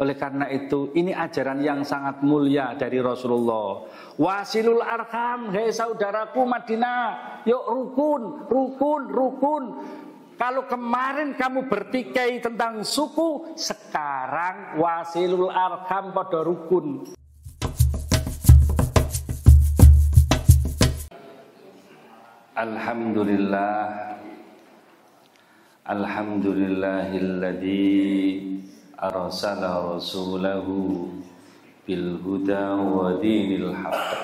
Oleh karena itu, ini ajaran yang sangat mulia dari Rasulullah. Wasilul arham, hei saudaraku Madinah, yuk rukun, rukun, rukun. Kalau kemarin kamu bertikai tentang suku, sekarang wasilul arham pada rukun. Alhamdulillah, alhamdulillahilladzi arsala rasulahu bil huda wa dinil haqq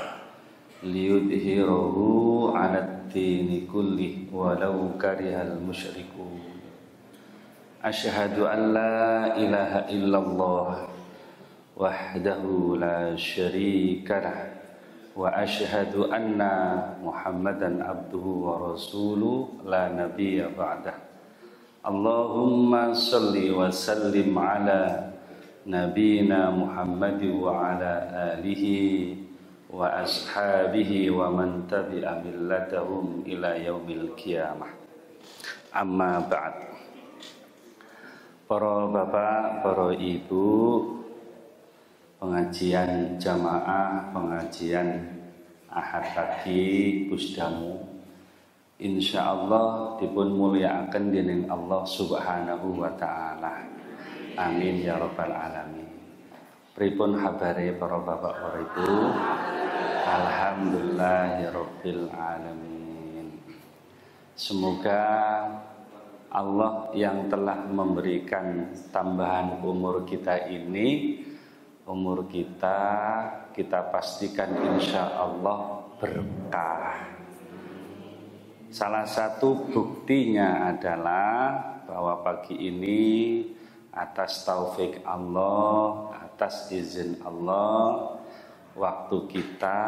liyudhhirahu 'alad dini kullih walau karihal musyrikun. Asyhadu an la ilaha illallah wahdahu la syarika lah wa asyhadu anna Muhammadan abduhu wa rasuluhu la nabiyya ba'dah. Allahumma salli wa sallim ala nabiyina Muhammad wa ala alihi wa ashabihi wa man tabi'a millatahum ila yaumil qiyamah. Amma ba'd. Para bapak, para ibu, pengajian jamaah, pengajian Ahad pagi Pusdamu, insyaallah dipun mulyakaken dening Allah Subhanahu wa taala. Amin ya rabbal alamin. Pripun habare para bapak para ibu? Alhamdulillahirabbil alamin. Semoga Allah yang telah memberikan tambahan umur kita ini, umur kita pastikan insya Allah berkah. Salah satu buktinya adalah bahwa pagi ini atas taufik Allah, atas izin Allah, waktu kita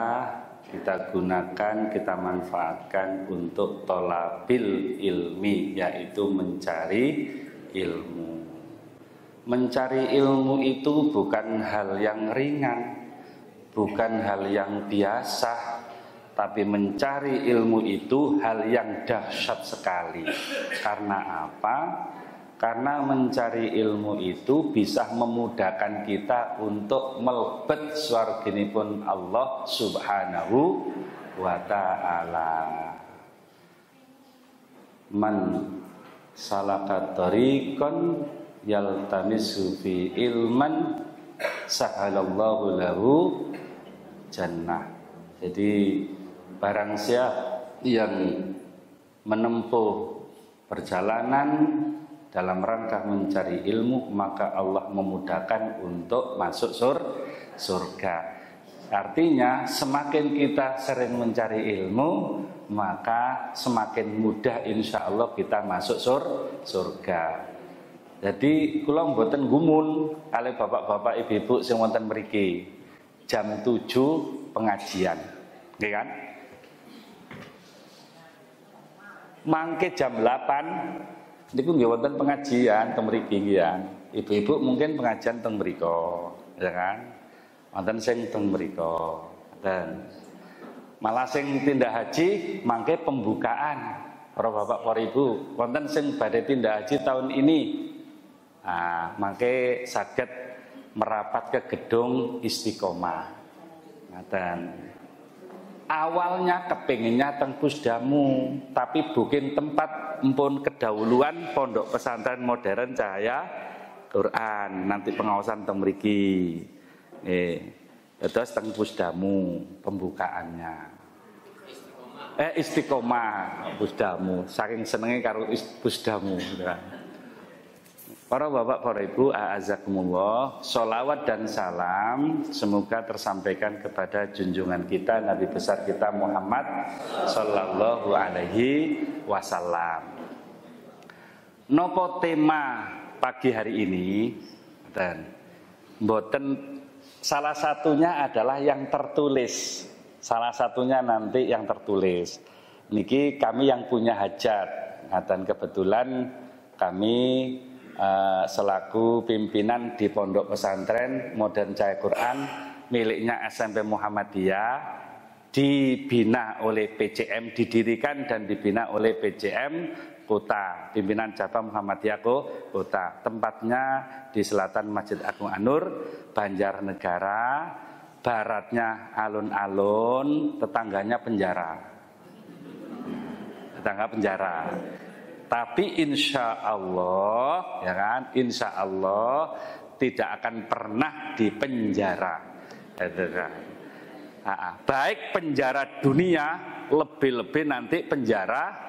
gunakan, kita manfaatkan untuk thalabil ilmi, yaitu mencari ilmu. Mencari ilmu itu bukan hal yang ringan, bukan hal yang biasa, tapi mencari ilmu itu hal yang dahsyat sekali. Karena apa? Karena mencari ilmu itu bisa memudahkan kita untuk melebet swarginipun Allah Subhanahu wa ta'ala. Man salaka tariqan yaltamisu fi ilman sahalallahu lahu jannah. Jadi barang siapa yang menempuh perjalanan dalam rangka mencari ilmu, maka Allah memudahkan untuk masuk surga. Artinya semakin kita sering mencari ilmu, maka semakin mudah insya Allah kita masuk surga. Jadi kula mboten gumun kali bapak-bapak ibu-ibu sing wonten mriki. Jam 7 pengajian, nggih kan? Mangke jam 8 niku nggih wonten pengajian teng mriki nggih ya. Ibu-ibu mungkin pengajian teng mriko, ya kan? Wonten sing teng mriko. Dan malah sing tindak haji mangke pembukaan. Para bapak, para ibu, wonten sing badhe tindak haji tahun ini. Nah, mangke saged merapat ke gedung Istiqomah. Dan awalnya kepinginnya teng Pusdamu, tapi bukan tempat empun kedahuluan Pondok Pesantren Modern Cahaya Quran. Nanti pengawasan teng mriki. Terus teng Pusdamu pembukaannya. Istiqomah Pusdamu. Saking senenge karo Pusdamu. Para bapak, para ibu, a'azakumullah, sholawat dan salam semoga tersampaikan kepada junjungan kita, Nabi besar kita Muhammad sallallahu alaihi wasallam. Nopo tema pagi hari ini? Dan mboten, salah satunya adalah yang tertulis. Salah satunya nanti yang tertulis. Niki kami yang punya hajat. Dan kebetulan kami selaku pimpinan di Pondok Pesantren Modern Cahaya Quran miliknya SMP Muhammadiyah, dibina oleh PCM, didirikan dan dibina oleh PCM Kota, pimpinan cabang Muhammadiyah Kota. Tempatnya di selatan Masjid Agung An-Nur, Banjarnegara, baratnya alun-alun, tetangganya penjara. Tetangga penjara. Tapi insya Allah, ya kan, insya Allah tidak akan pernah di penjara. Baik penjara dunia, lebih-lebih nanti penjara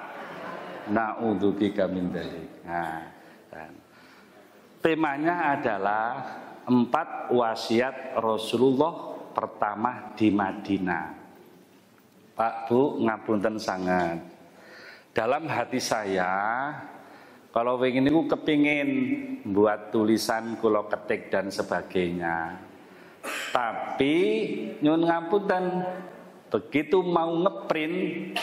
na'udzubika min dzalik. Temanya adalah 4 wasiat Rasulullah pertama di Madinah. Pak Bu ngapunten sangat. Dalam hati saya, kalau ingin niku kepingin buat tulisan kula ketik dan sebagainya. Tapi nyuwun ngapunten, begitu mau ngeprint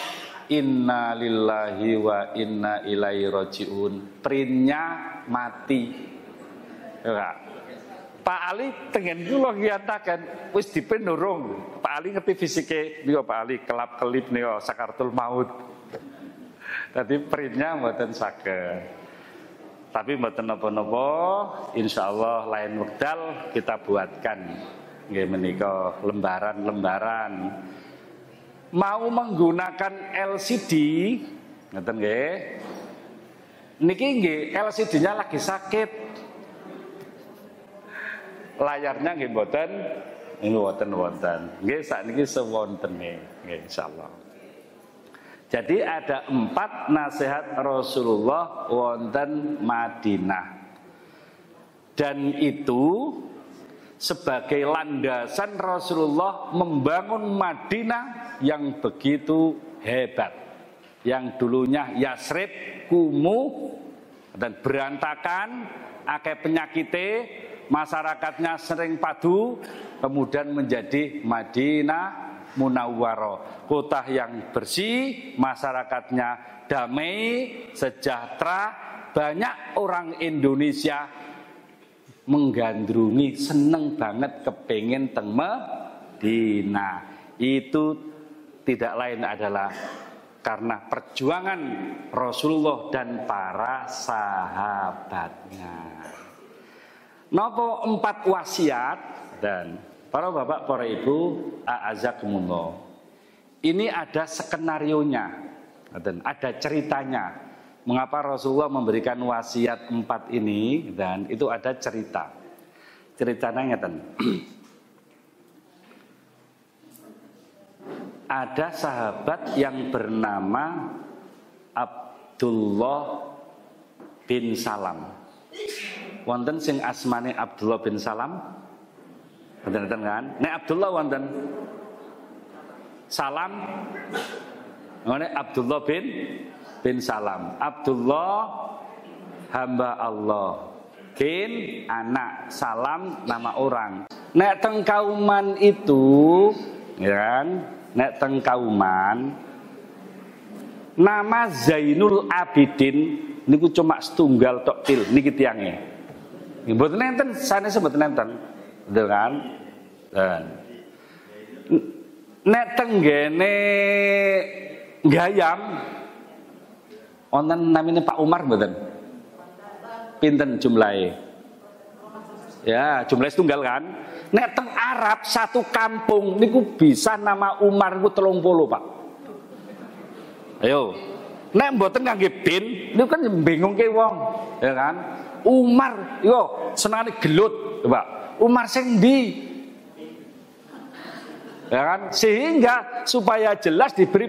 inna lillahi wa inna ilaihi rajiun, printnya mati. Ya, Pak Ali tengen kula ngiyataken wis diprint durung. Pak Ali ngerti fisike niku, Pak Ali kelap-kelip niku sakaratul maut. Tadi printnya mboten saged. Tapi mboten napa-napa, insyaallah lain wekdal kita buatkan nggih menika lembaran-lembaran. Mau menggunakan LCD, ngeten nggih. Niki nggih LCD-nya lagi sakit. Layarnya nggih mboten, ini wonten. Nggih sakniki sewontene nggih insyaallah. Jadi ada 4 nasihat Rasulullah wonten Madinah. Dan itu sebagai landasan Rasulullah membangun Madinah yang begitu hebat. Yang dulunya Yasrib, kumuh dan berantakan, akeh penyakite, masyarakatnya sering padu, kemudian menjadi Madinah Munawwarah, kota yang bersih, masyarakatnya damai, sejahtera, banyak orang Indonesia menggandrungi, seneng banget kepengen teng Madinah. Itu tidak lain adalah karena perjuangan Rasulullah dan para sahabatnya. Napa 4 wasiat dan para bapak, para ibu, a'azakumullah. Ini ada skenarionya, ada ceritanya. Mengapa Rasulullah memberikan wasiat 4 ini, dan itu ada cerita. Ceritanya ngeten. Ada sahabat yang bernama Abdullah bin Salam. Wonten sing asmane Abdullah bin Salam? Wonten kan? Nek Abdullah wonten Salam. Nek Abdullah bin Salam. Abdullah hamba Allah, bin anak, Salam nama orang. Nek teng kauman itu, ya kan? Nek teng kauman nama Zainul Abidin niku cuma setunggal tok til niki tiange. Mboten enten sanes mboten enten. Betul kan? Dan nek tenggene Gayam wonten namine Pak Umar mboten? Pinten jumlahe? Ya, jumlahe setunggal kan? Nek teng Arab satu kampung niku bisa nama Umar niku 30, Pak. Ayo. Nek mboten ngangge bin niku kan bingungke wong, ya kan? Umar yo senengane gelut, Pak. Umar sing ndi? Ya kan? Sehingga supaya jelas diberi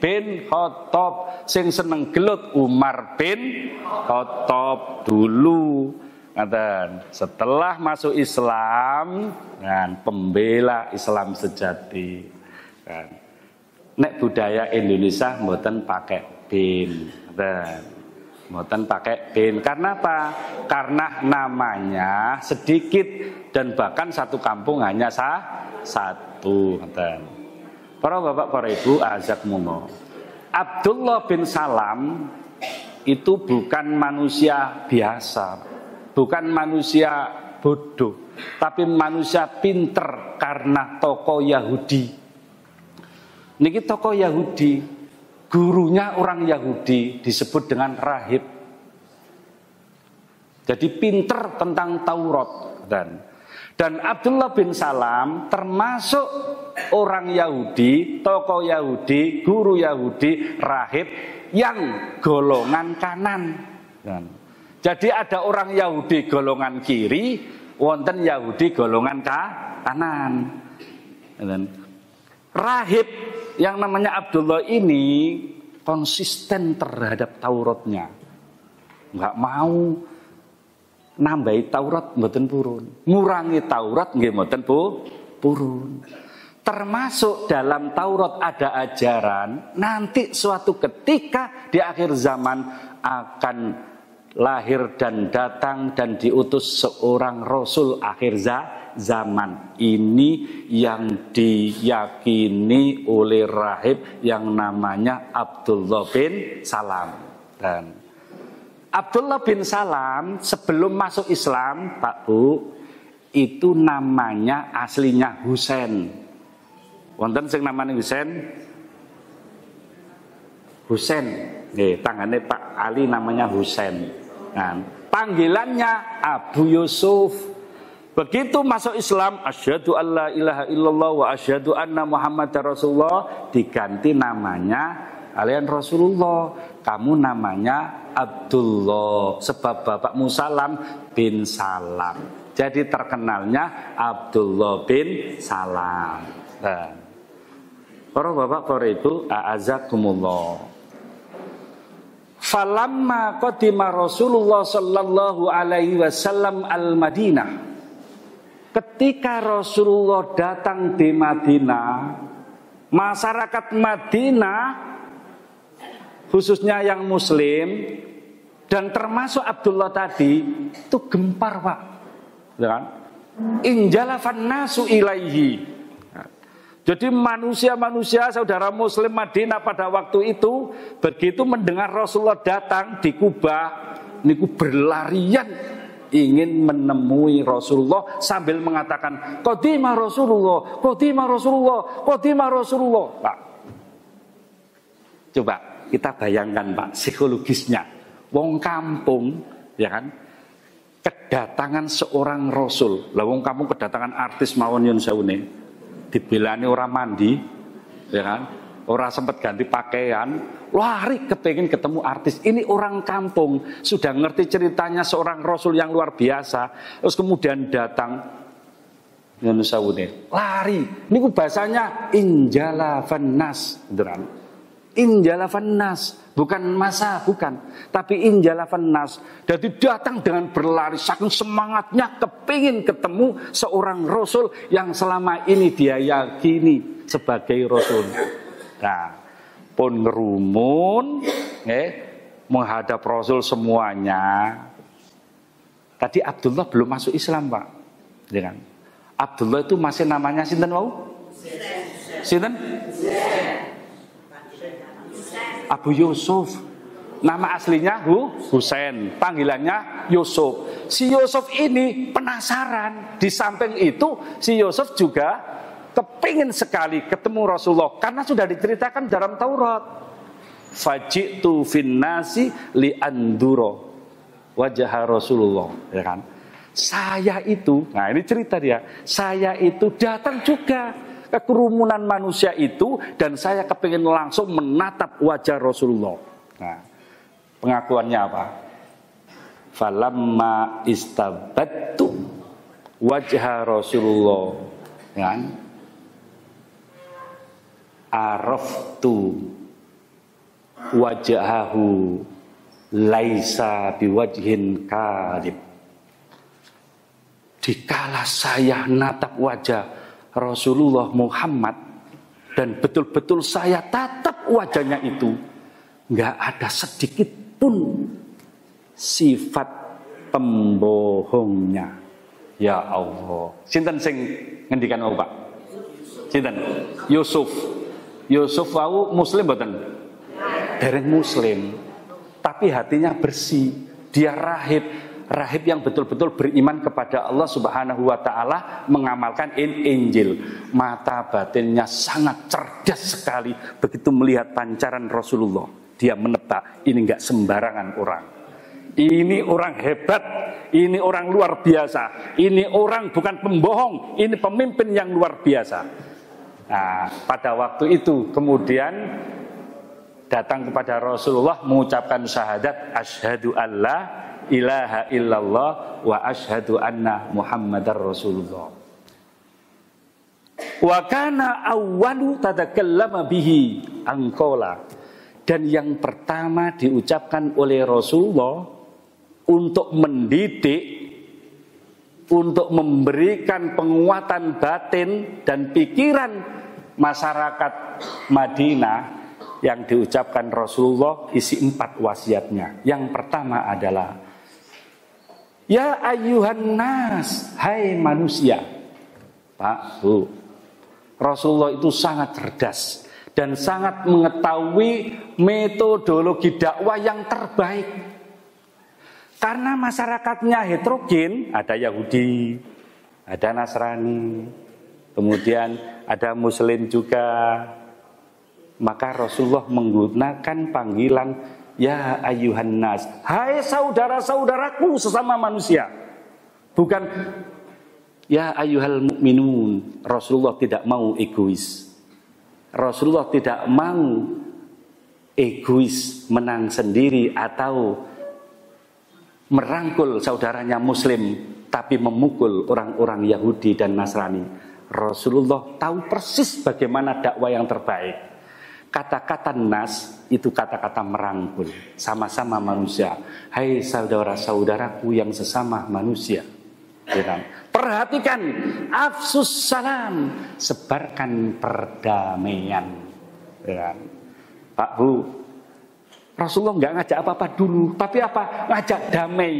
bin Khattab, sing seneng gelut Umar bin Khattab dulu. Dan setelah masuk Islam, kan, pembela Islam sejati. Kan. Nek budaya Indonesia mboten pakai bin. Mboten pakai bin. Karena apa? Karena namanya sedikit dan bahkan satu kampung hanya satu. Para bapak, para ibu, azakumullah. Abdullah bin Salam itu bukan manusia biasa, bukan manusia bodoh, tapi manusia pinter karena tokoh Yahudi. Niki tokoh Yahudi gurunya orang Yahudi disebut dengan rahib. Jadi pinter tentang Taurat. Dan Abdullah bin Salam termasuk orang Yahudi, tokoh Yahudi, guru Yahudi, rahib yang golongan kanan. Jadi ada orang Yahudi golongan kiri, wonten Yahudi golongan kanan. Rahib yang namanya Abdullah ini konsisten terhadap Tauratnya, nggak mau nambahi Taurat mboten purun, ngurangi Taurat nggih mboten purun. Termasuk dalam Taurat ada ajaran nanti suatu ketika di akhir zaman akan lahir dan datang dan diutus seorang rasul akhir zaman. Ini yang diyakini oleh rahib yang namanya Abdullah bin Salam. Dan Abdullah bin Salam sebelum masuk Islam, Pak Bu, itu namanya aslinya Husain. Wonten sing namanya Husain? Husain. Nggih, tangane Pak Ali namanya Husain. Nah, panggilannya Abu Yusuf. Begitu masuk Islam, asyhadu alla ilaha illallah wa asyhadu anna Muhammadar Rasulullah, diganti namanya kalian Rasulullah, kamu namanya Abdullah, sebab bapakmu Salam bin Salam. Jadi terkenalnya Abdullah bin Salam. Para bapak, para ibu, a'azakumullah. Falamma qadima Rasulullah sallallahu alaihi wasallam al-Madinah. Ketika Rasulullah datang di Madinah, masyarakat Madinah khususnya yang muslim dan termasuk Abdullah tadi itu gempar, Pak. Ya, injalafan nasu ilaihi. Jadi manusia-manusia saudara muslim Madinah pada waktu itu begitu mendengar Rasulullah datang di Kubah, niku berlarian ingin menemui Rasulullah sambil mengatakan qadima Rasulullah, qadima Rasulullah, qadima Rasulullah. Pak, coba kita bayangkan, Pak, psikologisnya. Wong kampung, ya kan, kedatangan seorang Rasul. Lah wong kampung kedatangan artis mawon nyun sewune, dibelani orang mandi, ya kan, orang sempat ganti pakaian, lari kepengin ketemu artis. Ini orang kampung, sudah ngerti ceritanya seorang Rasul yang luar biasa, terus kemudian datang nyun sewune, lari. Niku bahasanya injalafan nas, beneran. Injalafan nas, bukan masa, bukan, tapi injalafan nas. Jadi datang dengan berlari, saking semangatnya kepingin ketemu seorang Rasul yang selama ini dia yakini sebagai Rasul. Nah, pun ngerumun, menghadap Rasul semuanya. Tadi Abdullah belum masuk Islam, Pak. Ya kan? Abdullah itu masih namanya sinten wau? Sinten? Abu Yusuf. Nama aslinya Husain, panggilannya Yusuf. Si Yusuf ini penasaran. Di samping itu si Yusuf juga kepingin sekali ketemu Rasulullah karena sudah diceritakan dalam Taurat. Fajitu finnasi li anduro wajah Rasulullah, ya kan? Saya itu, nah ini cerita dia. Saya itu datang juga ke kerumunan manusia itu dan saya kepingin langsung menatap wajah Rasulullah. Nah, pengakuannya apa? Falamma istabattu wajah Rasulullah, kan? Araftu wajahahu laisa biwajhin kadhib. Dikala saya natap wajah Rasulullah Muhammad dan betul-betul saya tatap wajahnya itu, nggak ada sedikit pun sifat pembohongnya. Ya Allah. Sinten sing ngendikan wau, Pak? Sinten? Yusuf. Yusuf wau muslim mboten? Dereng muslim. Tapi hatinya bersih. Dia rahib. rahib yang betul-betul beriman kepada Allah Subhanahu wa taala, mengamalkan Injil. Mata batinnya sangat cerdas sekali begitu melihat pancaran Rasulullah. Dia menebak ini enggak sembarangan orang. Ini orang hebat, ini orang luar biasa. Ini orang bukan pembohong, ini pemimpin yang luar biasa. Nah, pada waktu itu kemudian datang kepada Rasulullah mengucapkan syahadat asyhadu alla ilaha illallah wa asyhadu anna Muhammadar Rasulullah. Wa kana awwalu tatakallama bihi angkola. Dan yang pertama diucapkan oleh Rasulullah untuk mendidik, untuk memberikan penguatan batin dan pikiran masyarakat Madinah, yang diucapkan Rasulullah isi 4 wasiatnya. Yang pertama adalah ya ayyuhan nas, hai manusia. Pak, Bu, Rasulullah itu sangat cerdas dan sangat mengetahui metodologi dakwah yang terbaik. Karena masyarakatnya heterogen, ada Yahudi, ada Nasrani, kemudian ada Muslim juga. Maka Rasulullah menggunakan panggilan ya ayyuhan nas, hai saudara-saudaraku sesama manusia. Bukan ya ayyuhal mu'minun. Rasulullah tidak mau egois. Rasulullah tidak mau egois, menang sendiri atau merangkul saudaranya Muslim, tapi memukul orang-orang Yahudi dan Nasrani. Rasulullah tahu persis bagaimana dakwah yang terbaik. Kata-kata nas itu kata-kata merangkul, sama-sama manusia. Hai saudara-saudaraku yang sesama manusia. Perhatikan, afsus salam, sebarkan perdamaian. Pak, Bu, Rasulullah nggak ngajak apa-apa dulu, tapi apa? Ngajak damai,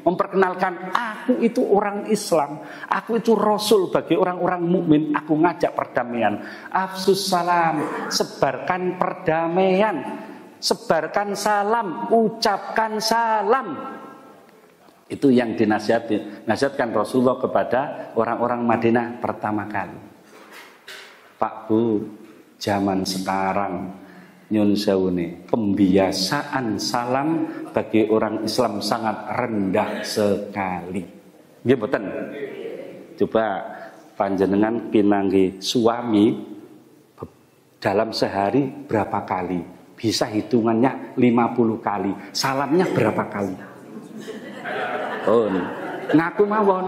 memperkenalkan aku itu orang Islam, aku itu Rasul bagi orang-orang mukmin. Aku ngajak perdamaian. Afsus salam, sebarkan perdamaian, sebarkan salam, ucapkan salam. Itu yang dinasihatkan Rasulullah kepada orang-orang Madinah pertama kali. Pak, Bu, zaman sekarang nyun sewune, pembiasaan salam bagi orang Islam sangat rendah sekali. Nggih mboten? Coba panjenengan pinanggi suami dalam sehari berapa kali? Bisa hitungannya 50 kali. Salamnya berapa kali? Oh, ngaku mawon.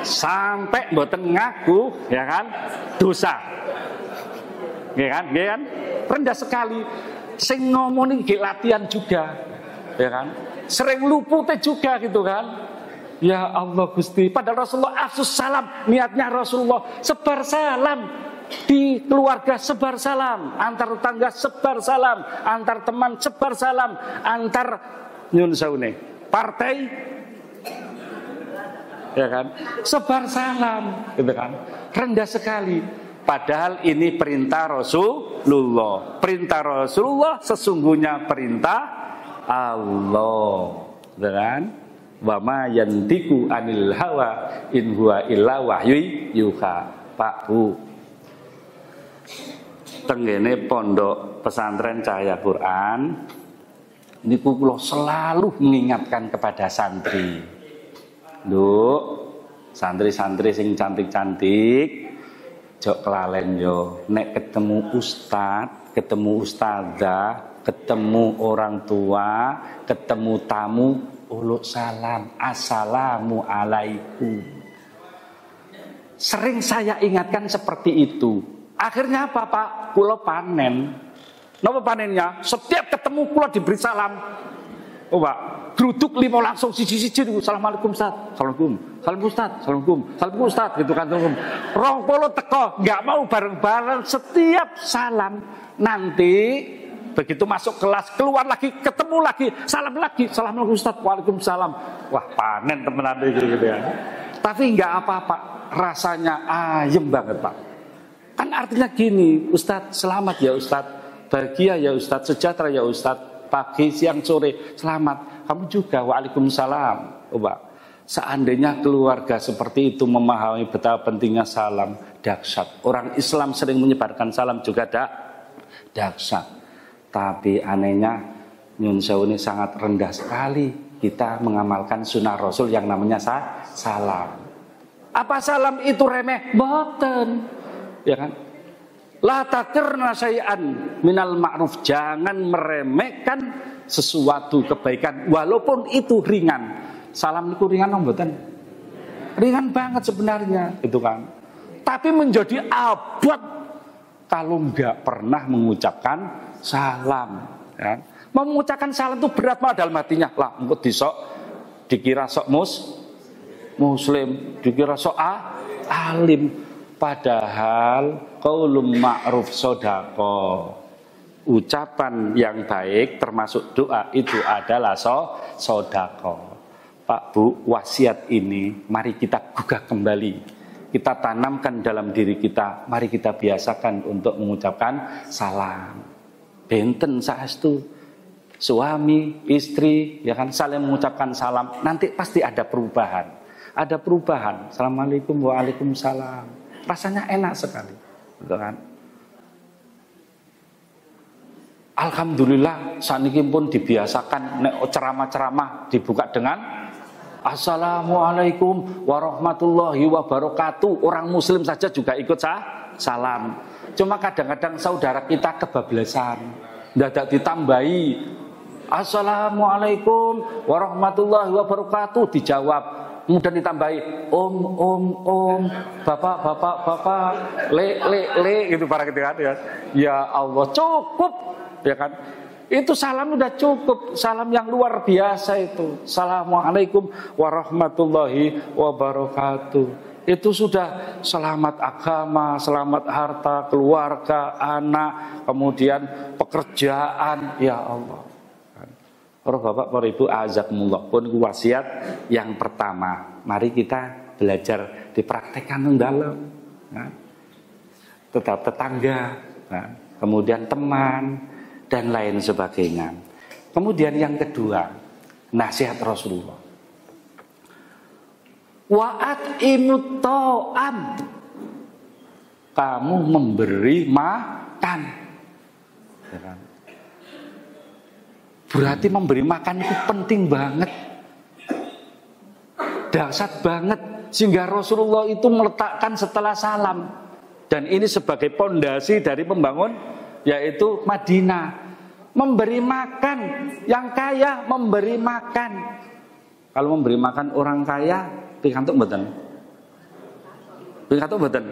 Sampai mboten ngaku, ya kan? Dosa. Nggih kan? Nggih kan? Rendah sekali. Sing ngomong iki latihan juga, ya kan? Sering lupute juga gitu kan? Ya Allah Gusti. Padahal Rasulullah afsus salam, niatnya Rasulullah sebar salam di keluarga, sebar salam antar tetangga, sebar salam antar teman, sebar salam antar nyun saune partai, ya kan? Sebar salam, gitu kan? Rendah sekali. Padahal ini perintah Rasulullah. Perintah Rasulullah sesungguhnya perintah Allah. Dengan wa ma yantiku anil hawa in huwa illa wahyu yuha. Pak, Bu, tenggene pondok pesantren Cahaya Quran niku kula selalu mengingatkan kepada santri. Nduk, santri-santri sing cantik-cantik, jok kelalen yo, nek ketemu ustad, ketemu ustadzah, ketemu orang tua, ketemu tamu, uluk salam, assalamu alaikum. Sering saya ingatkan seperti itu. Akhirnya apa, Pak? Kula panen. Napa panennya? Setiap ketemu kula diberi salam. Oh, Pak, geruduk lima langsung siji-siji. Assalamualaikum Ustaz. Assalamualaikum. Salam Ustaz. Assalamualaikum. Salam Ustaz. Gitu kan. 20 teko. Nggak mau bareng-bareng. Setiap salam. Nanti begitu masuk kelas, keluar lagi, ketemu lagi, salam lagi. Assalamualaikum Ustaz. Waalaikumsalam. Wah, panen temenan gitu ya. Tapi nggak apa-apa. Rasanya ayem banget, Pak. Kan artinya gini, Ustaz, selamat ya Ustaz. Bahagia ya Ustaz. Sejahtera ya Ustaz. Pagi, siang, sore, selamat. Kamu juga, waalaikumsalam. Coba, seandainya keluarga seperti itu memahami betapa pentingnya salam, dahsyat. Orang Islam sering menyebarkan salam juga dahsyat. Tapi anehnya nyun sewu ini sangat rendah sekali kita mengamalkan sunnah Rasul yang namanya salam. Apa salam itu remeh? Boten, ya kan? La takirna syai'an minal ma'ruf, jangan meremehkan sesuatu kebaikan walaupun itu ringan. Salam itu ringan mboten? Ringan banget sebenarnya, itu kan. Tapi menjadi abot kalau enggak pernah mengucapkan salam, ya. Mengucapkan salam itu berat padahal matinya. Lah, engko disok dikira sok muslim, dikira sok alim. Padahal qaulun ma'ruf sedekah. Ucapan yang baik termasuk doa itu adalah sedekah. Pak Bu, wasiat ini mari kita gugah kembali. Kita tanamkan dalam diri kita. Mari kita biasakan untuk mengucapkan salam. Benten saestu suami, istri, ya kan, saling mengucapkan salam. Nanti pasti ada perubahan. Ada perubahan. Assalamualaikum, waalaikumsalam. Rasanya enak sekali, betul kan? Alhamdulillah saniki pun dibiasakan nek ceramah-ceramah dibuka dengan Assalamualaikum warahmatullahi wabarakatuh. Orang muslim saja juga ikut salam. Cuma kadang-kadang saudara kita kebablasan, dadak ditambahi Assalamualaikum warahmatullahi wabarakatuh, dijawab. Kemudian ditambahi om, bapak, le gitu para gitu kan ya. Ya Allah, cukup ya kan. Itu salam udah cukup, salam yang luar biasa itu. Assalamualaikum warahmatullahi wabarakatuh. Itu sudah selamat agama, selamat harta, keluarga, anak, kemudian pekerjaan, ya Allah. Para bapak, para ibu, azakumullah, pun wasiat yang pertama, mari kita belajar dipraktekkan dalam, nah, tetap tetangga, nah, kemudian teman dan lain sebagainya. Kemudian yang kedua, nasihat Rasulullah. Wa'at imut ta'am, kamu memberi makan, ya kan? Berarti memberi makan itu penting banget, dahsyat banget, sehingga Rasulullah itu meletakkan setelah salam. Dan ini sebagai pondasi dari pembangun, yaitu Madinah. Memberi makan, yang kaya memberi makan. Kalau memberi makan orang kaya, pikantuk mboten? Pikantuk mboten?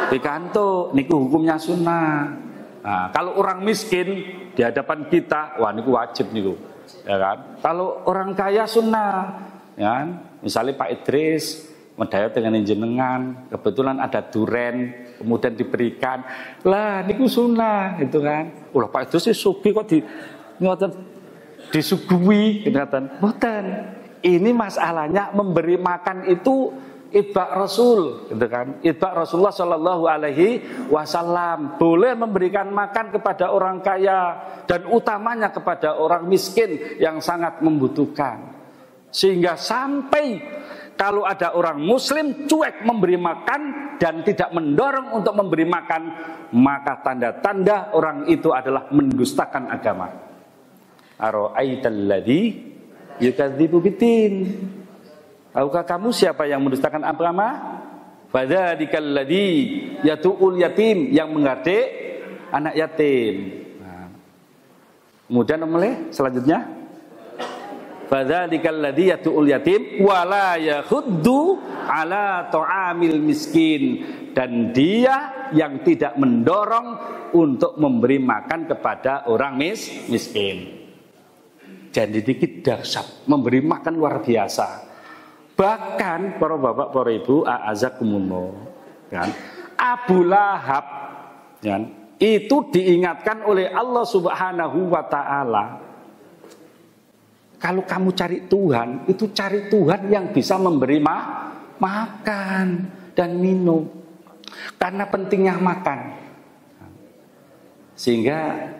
Pikantuk, niku hukumnya sunnah. Nah, kalau orang miskin di hadapan kita, wah niku wajib niku, ya kan? Kalau orang kaya sunnah, ya kan? Misalnya Pak Idris medaya dengan jenengan, kebetulan ada duren, kemudian diberikan, lah niku sunnah, gitu kan? Ulah Pak Idris sugi kok disuguhi, ngeten. Mboten. Ini masalahnya memberi makan itu ibak Rasul, gitu kan? Ibak Rasulullah Shallallahu Alaihi Wasallam. Boleh memberikan makan kepada orang kaya dan utamanya kepada orang miskin yang sangat membutuhkan. Sehingga sampai kalau ada orang Muslim cuek memberi makan dan tidak mendorong untuk memberi makan, maka tanda-tanda orang itu adalah mendustakan agama. Ara'aital ladzi yukadzibu biddin. Tahukah kamu siapa yang mendustakan agama? Fadzadzikal ladzi yatu'ul yatim, yang menggadek anak yatim. Nah. Kemudian selanjutnya fadzadzikal ladzi yatu'ul yatim wala yakhuddu ala ta'amil miskin, dan dia yang tidak mendorong untuk memberi makan kepada orang miskin. Jadi dikit dahsyat, memberi makan luar biasa. Bahkan para bapak, para ibu, a'azakumullah, kan? Abu Lahab, kan? Itu diingatkan oleh Allah Subhanahu wa Ta'ala. Kalau kamu cari Tuhan, itu cari Tuhan yang bisa memberi makan dan minum. Karena pentingnya makan. Sehingga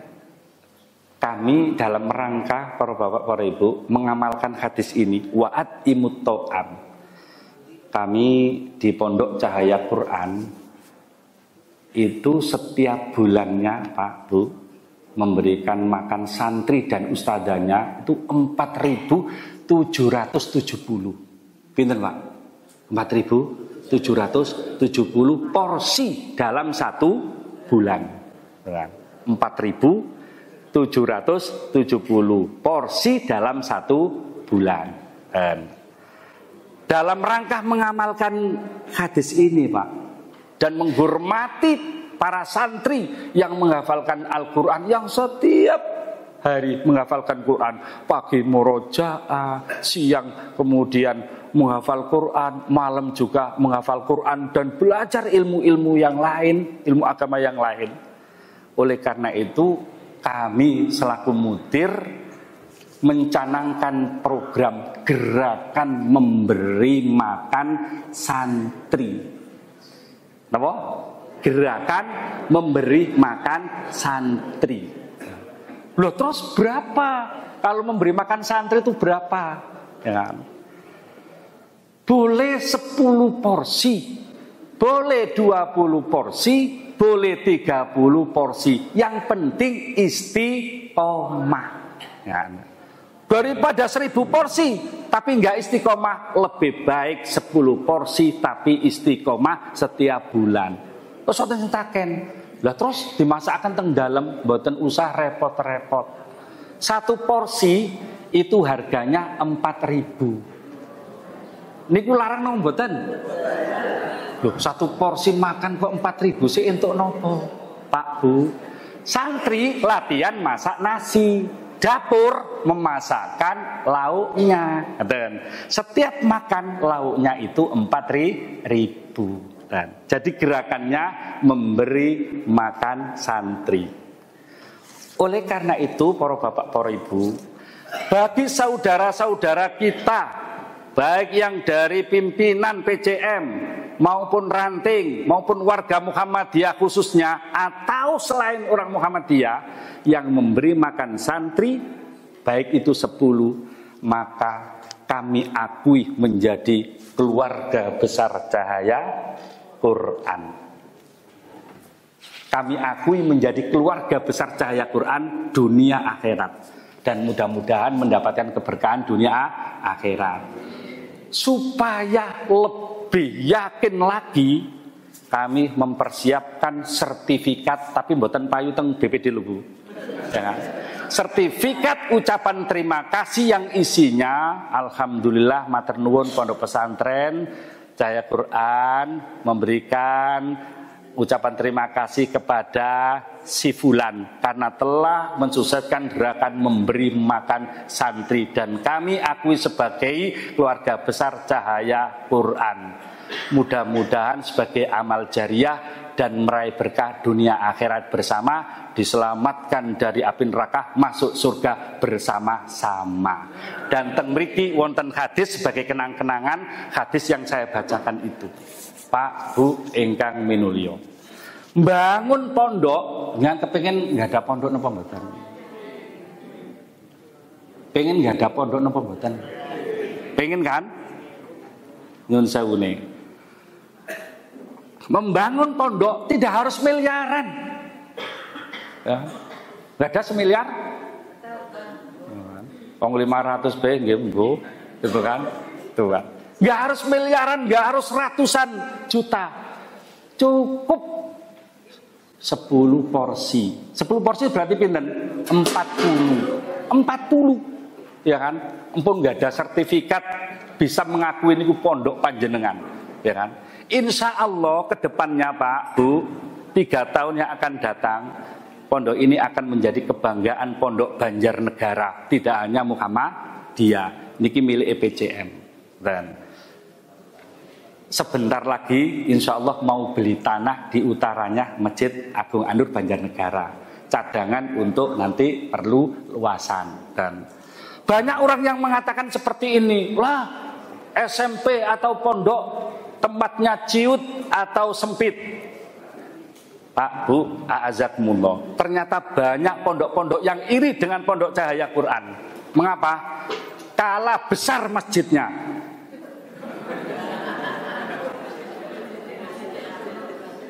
kami dalam rangka para bapak para ibu mengamalkan hadis ini, wa'at imut to'am. Kami di Pondok Cahaya Quran itu setiap bulannya Pak Bu memberikan makan santri dan ustadzanya itu 4.770. Pinten Pak? 4.770 porsi dalam satu bulan. 4.770 porsi dalam satu bulan. Dalam rangka mengamalkan hadis ini Pak, dan menghormati para santri yang menghafalkan Al-Quran, yang setiap hari menghafalkan Quran, pagi murojaah, siang kemudian menghafal Quran, malam juga menghafal Quran dan belajar ilmu-ilmu yang lain, ilmu agama yang lain. Oleh karena itu kami selaku mudir mencanangkan program gerakan memberi makan santri. Apa? Gerakan memberi makan santri. Loh terus berapa? Kalau memberi makan santri itu berapa? Ya kan? Boleh 10 porsi, boleh 20 porsi, boleh 30 porsi. Yang penting istiqomah. Ya kan? Daripada 1000 porsi tapi nggak istiqomah, lebih baik 10 porsi tapi istiqomah setiap bulan. Terus wonten taken, lah terus dimasakkan teng dalem, mboten usah repot-repot. 1 porsi itu harganya 4.000. Niku larang napa mboten? Loh, 1 porsi makan kok 4.000 sih entuk nopo? Pak Bu, santri latihan masak nasi, dapur memasakkan lauknya. Dan setiap makan lauknya itu 4.000. Jadi gerakannya memberi makan santri. Oleh karena itu para bapak para ibu, bagi saudara-saudara kita, baik yang dari pimpinan PCM maupun ranting maupun warga Muhammadiyah khususnya, atau selain orang Muhammadiyah yang memberi makan santri, baik itu 10, maka kami akui menjadi keluarga besar Cahaya Quran. Kami akui menjadi keluarga besar Cahaya Quran dunia akhirat, dan mudah-mudahan mendapatkan keberkahan dunia akhirat. Supaya lebih yakin lagi, kami mempersiapkan sertifikat, tapi mboten payu teng BPD lho Bu. Ya. Sertifikat ucapan terima kasih yang isinya alhamdulillah matur nuwun Pondok Pesantren Cahaya Quran memberikan ucapan terima kasih kepada si Fulan karena telah mensukseskan gerakan memberi makan santri, dan kami akui sebagai keluarga besar Cahaya Quran. Mudah-mudahan sebagai amal jariah dan meraih berkah dunia akhirat bersama, diselamatkan dari api neraka, masuk surga bersama-sama. Dan teng mriki wonten hadis sebagai kenang-kenangan hadis yang saya bacakan itu. Pak Bu ingkang minulya, bangun pondok, yang kepengen nggak ada pondok napa mboten? Pengen nggak ada pondok napa mboten? Pengen kan? Nyun sewune. Membangun pondok tidak harus miliaran. Ya. Nggak ada semiliar? Wong 500 B nggih Bu, itu kan? Tuh kan. Nggak harus miliaran, nggak harus ratusan juta. Cukup 10 porsi. 10 porsi berarti pinten? 40. 40. Ya kan? Empun nggak ada sertifikat bisa mengakui niku pondok panjenengan. Ya kan? Insya Allah ke depannya Pak Bu, 3 tahun yang akan datang, pondok ini akan menjadi kebanggaan Pondok Banjarnegara, tidak hanya Muhammadiyah. Niki milik EPCM. Dan sebentar lagi insya Allah mau beli tanah di utaranya Masjid Agung Anur Banjarnegara, cadangan untuk nanti perlu luasan. Dan banyak orang yang mengatakan seperti ini, lah SMP atau pondok tempatnya ciut atau sempit. Pak, Bu, a'azakumullah. Ternyata banyak pondok-pondok yang iri dengan pondok Cahaya Quran. Mengapa? Kalah besar masjidnya.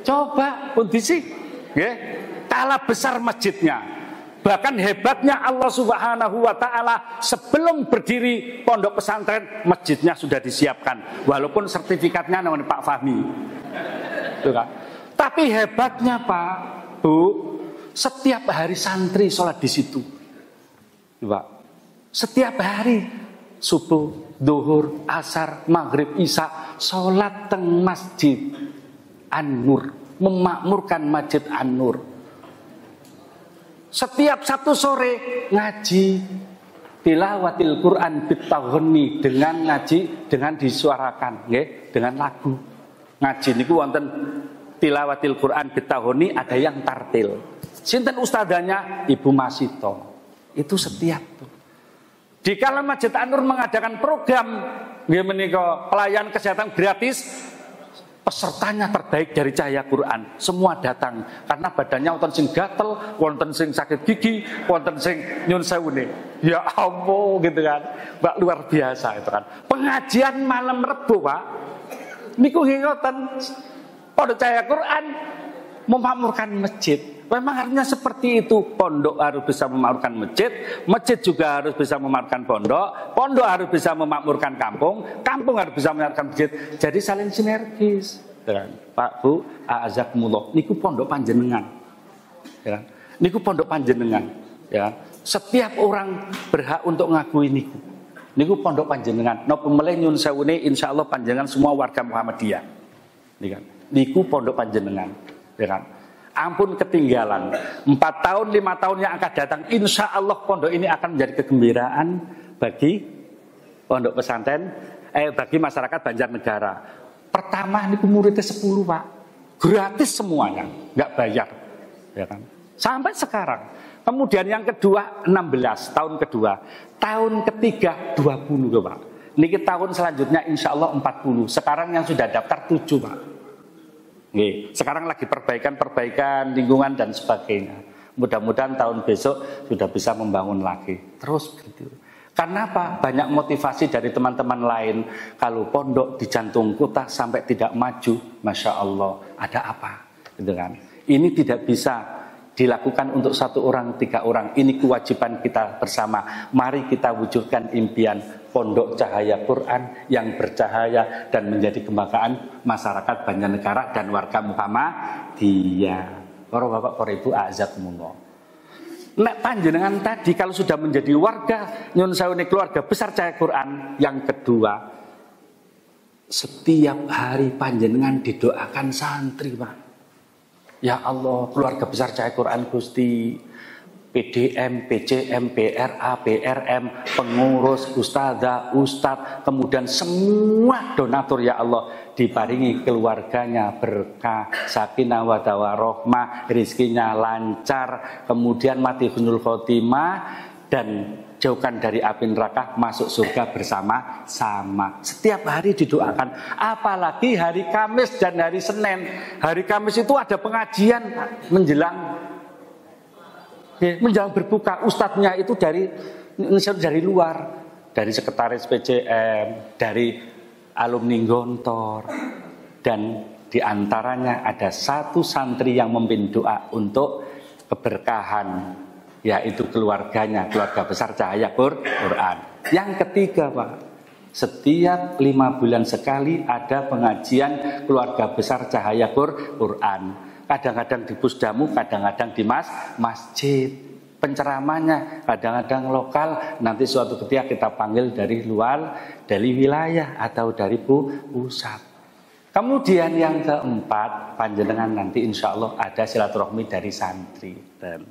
Coba kondisi, ya, kalah besar masjidnya. Bahkan hebatnya Allah Subhanahu wa Ta'ala, sebelum berdiri pondok pesantren, masjidnya sudah disiapkan. Walaupun sertifikatnya namanya Pak Fahmi. Tuh, kan? Tapi hebatnya Pak, Bu, setiap hari santri sholat di situ. Pak, setiap hari subuh, duhur, asar, maghrib, isya, sholat teng masjid An-Nur, memakmurkan masjid An-Nur. Setiap Sabtu sore ngaji tilawatil Quran bitaghni, dengan ngaji dengan disuarakan, nggih, dengan lagu. Ngaji niku wonten tilawatil Quran bitaghni, ada yang tartil. Sinten ustadzanya? Ibu Masito. Itu setiap tuh. Di kala Masjid An-Nur mengadakan program nggih menika pelayanan kesehatan gratis, pesertanya terbaik dari Cahaya Quran, semua datang karena badannya wonten sing gatel, wonten sing sakit gigi, wonten sing nyun sewune. Ya Allah gitu kan. Mbak, luar biasa itu kan. Pengajian malam Rebo, Pak. Niku ngoten. Pondok Cahaya Quran memakmurkan masjid. Memang artinya seperti itu. Pondok harus bisa memakmurkan masjid, masjid juga harus bisa memakmurkan pondok, pondok harus bisa memakmurkan kampung, kampung harus bisa memakmurkan masjid. Jadi saling sinergis. Pak, Bu, a'azakumullah. Niku pondok panjenengan. Ya. Niku pondok panjenengan. Ya. Setiap orang berhak untuk ngakui niku. Niku pondok panjenengan. Napa melih nyun sewune insyaallah panjenengan semua warga Muhammadiyah. Niku pondok panjenengan. Ya kan? Ampun ketinggalan 4 tahun 5 tahun yang akan datang, insya Allah pondok ini akan menjadi kegembiraan bagi pondok pesantren, bagi masyarakat Banjarnegara. Pertama ini muridnya 10 Pak, gratis semuanya, nggak bayar, ya kan? Sampai sekarang. Kemudian yang kedua 16, tahun kedua, tahun ketiga 20 Pak. Niki tahun selanjutnya insya Allah 40. Sekarang yang sudah daftar 7 Pak. Nih, sekarang lagi perbaikan lingkungan dan sebagainya. Mudah-mudahan tahun besok sudah bisa membangun lagi. Terus gitu. Karena apa? Banyak motivasi dari teman-teman lain. Kalau pondok di jantung kota sampai tidak maju, masya Allah, ada apa? Gitu kan? Ini tidak bisa dilakukan untuk 1 orang, 3 orang. Ini kewajiban kita bersama. Mari kita wujudkan impian pondok Cahaya Quran yang bercahaya dan menjadi kebanggaan masyarakat Banjarnegara dan warga Muhammadiyah. Para bapak, para ibu, a'azakumullah. Nek panjenengan tadi kalau sudah menjadi warga nyun sawune keluarga besar Cahaya Quran, yang kedua, setiap hari panjenengan didoakan santri, Pak. Ya Allah, keluarga besar Cahaya Quran Gusti, PDM, PCM, PRA, PRM, pengurus, ustadzah, ustadz, kemudian semua donatur ya Allah, diparingi keluarganya berkah, sakinah warohmah, rizkinya lancar, kemudian mati husnul khotimah, dan jauhkan dari api neraka, masuk surga bersama-sama. Setiap hari didoakan, apalagi hari Kamis dan hari Senin. Hari Kamis itu ada pengajian menjelang berbuka. Ustadznya itu dari luar, dari sekretaris PCM, dari alumni Gontor, dan diantaranya ada 1 santri yang memimpin doa untuk keberkahan, yaitu keluarganya, keluarga besar Cahaya Quran. Yang ketiga Pak, setiap 5 bulan sekali ada pengajian keluarga besar Cahaya Quran. Kadang-kadang di pusdamu, kadang-kadang di masjid. Penceramanya kadang-kadang lokal, nanti suatu ketika kita panggil dari luar, dari wilayah atau dari pusat. Kemudian yang keempat, panjenengan nanti insya Allah ada silaturahmi dari santri. Dan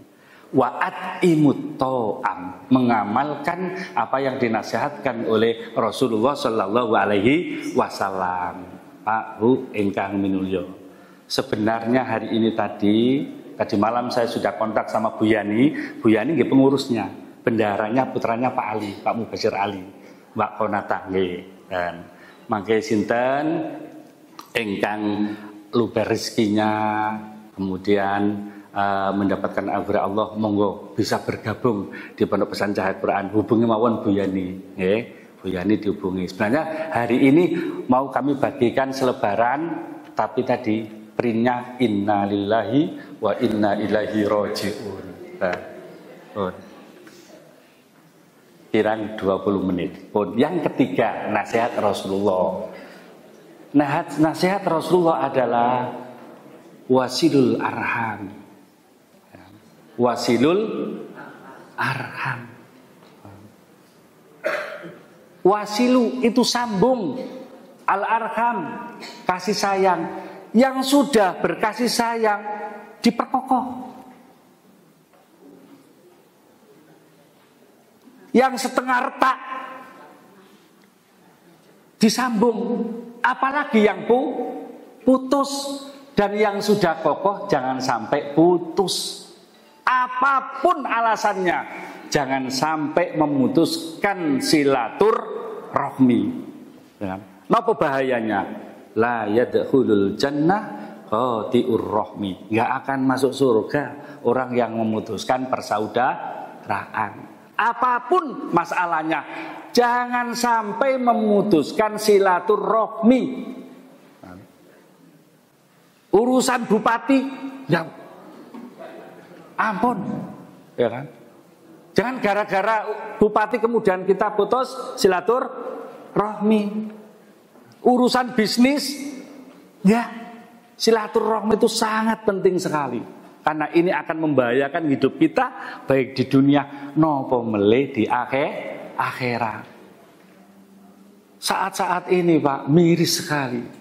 wa'at imut to'am, mengamalkan apa yang dinasihatkan oleh Rasulullah Shallallahu Alaihi Wasallam. Pak, Bu, ingkang minulya. Sebenarnya hari ini tadi malam saya sudah kontak sama Bu Yani. Bu Yani nggih pengurusnya, bendaharanya putranya Pak Ali, Pak Mubashir Ali, Mbak Konata nggih. Dan mangke sinten ingkang luber rezekinya, kemudian mendapatkan anugerah Allah, monggo bisa bergabung di Pondok Pesantren Cahaya Quran. Hubungi mawon Bu Yani, Bu Yani dihubungi. Sebenarnya hari ini mau kami bagikan selebaran, tapi tadi printnya innalillahi wa inna ilaihi rajiun. Kirang 20 menit. Yang ketiga, nasihat Rasulullah. Nasihat Rasulullah adalah wasilul arham. Wasilul arham. Wasilu itu sambung, al-arham kasih sayang. Yang sudah berkasih sayang diperkokoh. Yang setengah retak disambung, apalagi yang putus. Dan yang sudah kokoh jangan sampai putus. Apapun alasannya, jangan sampai memutuskan silaturahmi. Napa bahayanya? La yadkhulul jannah qati'ur rahmi. Enggak akan masuk surga orang yang memutuskan persaudaraan. Apapun masalahnya, jangan sampai memutuskan silaturahmi. Urusan bupati, ya ampun, ya kan? Jangan gara-gara bupati kemudian kita putus silaturahmi. Urusan bisnis, ya silaturahmi itu sangat penting sekali. Karena ini akan membahayakan hidup kita baik di dunia nopo meleh di akhirat. Saat-saat ini Pak miris sekali.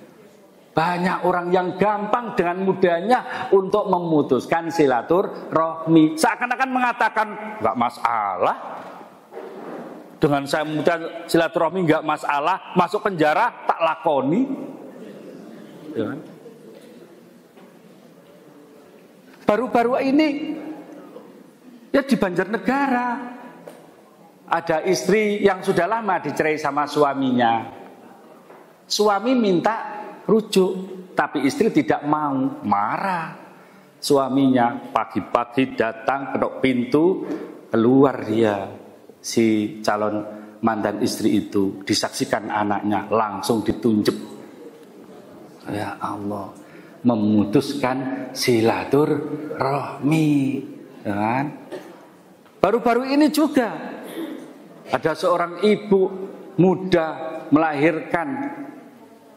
Banyak orang yang gampang dengan mudahnya untuk memutuskan silaturahmi. Seakan-akan mengatakan enggak masalah. Dengan saya memutuskan silaturahmi enggak masalah, masuk penjara tak lakoni. Ya kan? Baru-baru ini ya di Banjarnegara ada istri yang sudah lama dicerai sama suaminya. Suami minta rujuk, tapi istri tidak mau, marah. Suaminya pagi-pagi datang ketok pintu, keluar dia si calon mantan istri itu, disaksikan anaknya, langsung ditunjuk. Ya Allah, memutuskan silaturahmi, kan? Baru-baru ini juga ada seorang ibu muda melahirkan,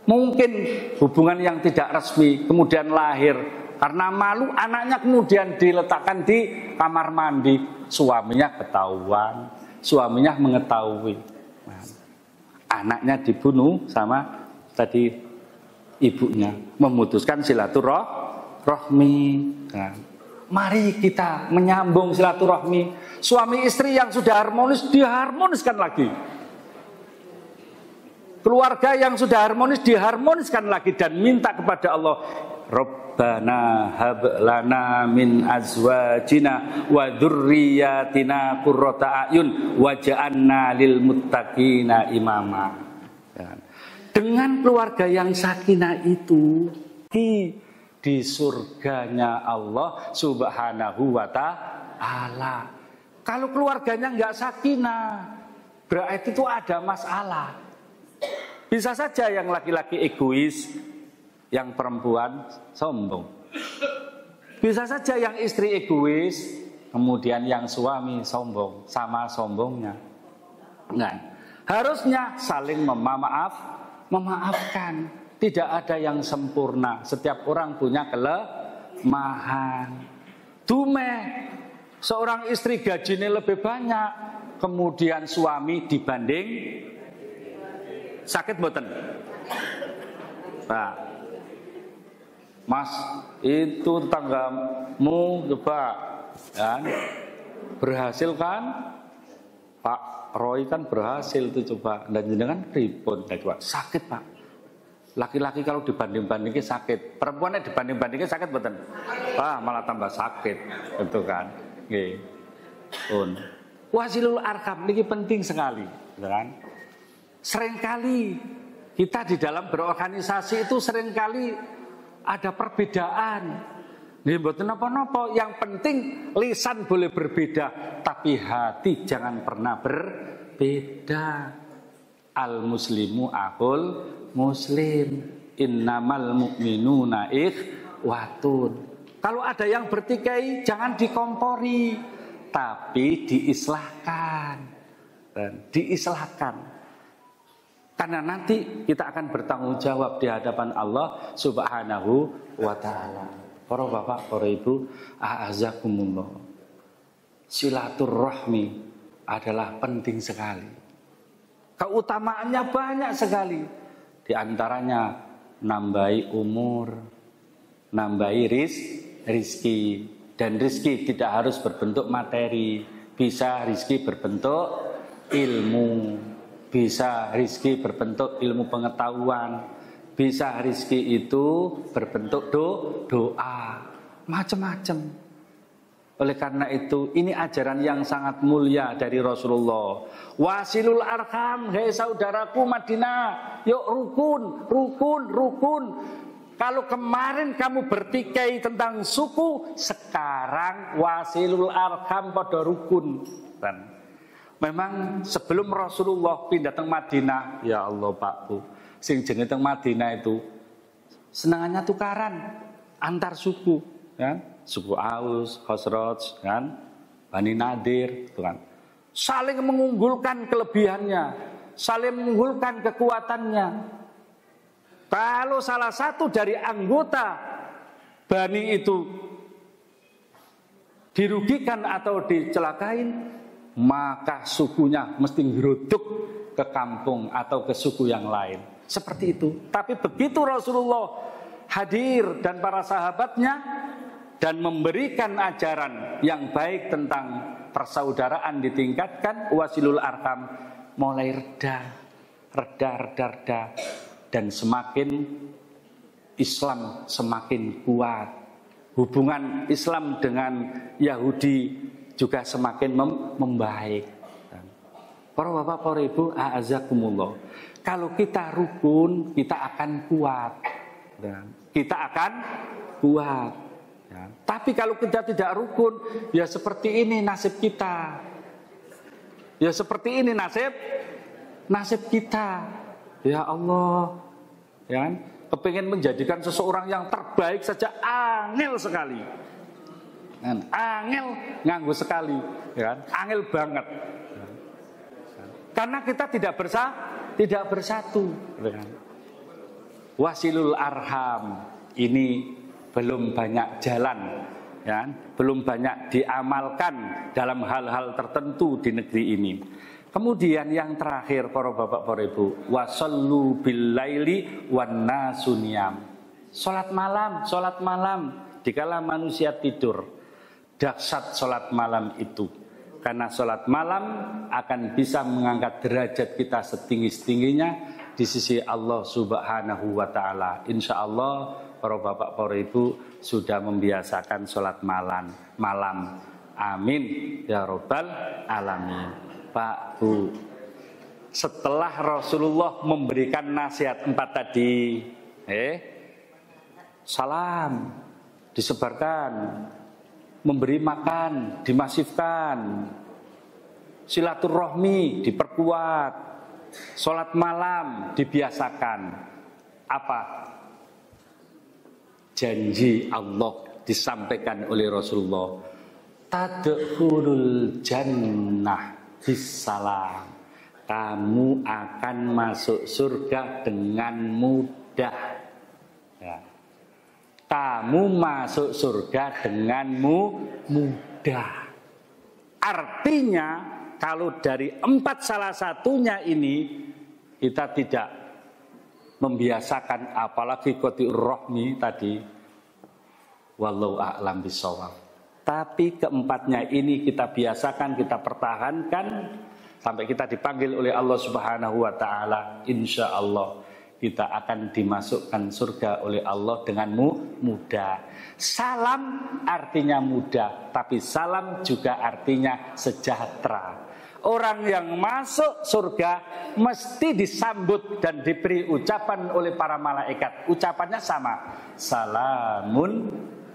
mungkin hubungan yang tidak resmi, kemudian lahir karena malu, anaknya kemudian diletakkan di kamar mandi. Suaminya ketahuan, suaminya mengetahui, anaknya dibunuh sama tadi ibunya, memutuskan silaturahmi. Nah, mari kita menyambung silaturahmi. Suami istri yang sudah harmonis diharmoniskan lagi. Keluarga yang sudah harmonis diharmoniskan lagi, dan minta kepada Allah, Rabbana hab lana min azwajina wa dzurriyyatina qurrata a'yun waj'alna lil muttaqina imama. Dengan keluarga yang sakinah itu di surganya Allah Subhanahu wa ta'ala. Kalau keluarganya enggak sakinah, berarti itu ada masalah. Bisa saja yang laki-laki egois, yang perempuan sombong. Bisa saja yang istri egois, kemudian yang suami sombong, sama sombongnya. Nah, harusnya saling memaafkan. Tidak ada yang sempurna. Setiap orang punya kelemahan. Dume, seorang istri gajinya lebih banyak, kemudian suami dibanding sakit mboten. Nah, Mas, itu tetanggamu coba kan berhasil kan? Pak Roy kan berhasil itu coba. Dan jenengan pripun? Coba sakit Pak. Laki-laki kalau dibanding-bandingin sakit, perempuannya dibanding-bandingin sakit mboten? Malah tambah sakit, itu kan. Nggih. Pun. Wasilul arham ini penting sekali, kan? Seringkali kita di dalam berorganisasi itu seringkali ada perbedaan. Nggih mboten napa-napa, yang penting lisan boleh berbeda, tapi hati jangan pernah berbeda. Al muslimu akhul muslim, innamal mu'minuna ikhwatun. Kalau ada yang bertikai jangan dikompori, tapi diislahkan. Diislahkan. Karena nanti kita akan bertanggung jawab di hadapan Allah Subhanahu wa taala. Para bapak, para ibu, a'azakumullah. Silaturahmi adalah penting sekali. Keutamaannya banyak sekali. Di antaranya nambahi umur, nambahi rizki. Dan rizki tidak harus berbentuk materi. Bisa rizki berbentuk ilmu. Bisa rizki berbentuk ilmu pengetahuan. Bisa rizki itu berbentuk doa, macam-macam. Oleh karena itu, ini ajaran yang sangat mulia dari Rasulullah. Wasilul arham, hei saudaraku Madinah, yuk rukun. Kalau kemarin kamu bertikai tentang suku, sekarang wasilul arham pada rukun. Dan memang sebelum Rasulullah pindah ke Madinah, ya Allah Pak Bu, sing jenenge teng Madinah itu senangannya tukaran antar suku, kan? Suku Aus, Khosraj, kan? Bani Nadir, gitu kan? Saling mengunggulkan kelebihannya, saling mengunggulkan kekuatannya. Kalau salah satu dari anggota Bani itu dirugikan atau dicelakain, maka sukunya mesti ngeruduk ke kampung atau ke suku yang lain. Seperti itu. Tapi begitu Rasulullah hadir dan para sahabatnya dan memberikan ajaran yang baik tentang persaudaraan ditingkatkan, wasilul arham mulai reda dan semakin Islam semakin kuat. Hubungan Islam dengan Yahudi juga semakin membaik. Para bapak, para ibu, a'azakumullah. Kalau kita rukun, kita akan kuat. Kita akan kuat. Tapi kalau kita tidak rukun, ya seperti ini nasib kita. Ya seperti ini nasib kita. Ya Allah, ya, kepingin menjadikan seseorang yang terbaik saja angel sekali. Angel nganggu sekali, ya, angel banget. Karena kita tidak bersatu. Wasilul arham ini belum banyak jalan, ya, belum banyak diamalkan dalam hal-hal tertentu di negeri ini. Kemudian yang terakhir para bapak para ibu, wasallu bil laili wan nasu niyam. Salat malam dikala manusia tidur. Dahsyat salat malam itu. Karena salat malam akan bisa mengangkat derajat kita setinggi-tingginya di sisi Allah Subhanahu wa taala. Insyaallah para bapak para ibu sudah membiasakan salat malam. Amin ya rabbal alamin. Pak Bu, setelah Rasulullah memberikan nasihat 4 tadi, salam disebarkan, memberi makan dimasifkan, silaturahmi diperkuat, sholat malam dibiasakan. Apa janji Allah disampaikan oleh Rasulullah? Tadkhulul jannah bisalam. Kamu akan masuk surga dengan mudah. Ya. Kamu masuk surga dengan mudah. Artinya kalau dari 4 salah satunya ini kita tidak membiasakan, apalagi qati'ur rahmi tadi, wallahu a'lam bishawab. Tapi keempatnya ini kita biasakan, kita pertahankan sampai kita dipanggil oleh Allah Subhanahu wa taala. Insya Allah kita akan dimasukkan surga oleh Allah dengan mudah. Salam artinya mudah, tapi salam juga artinya sejahtera. Orang yang masuk surga mesti disambut dan diberi ucapan oleh para malaikat. Ucapannya sama. Salamun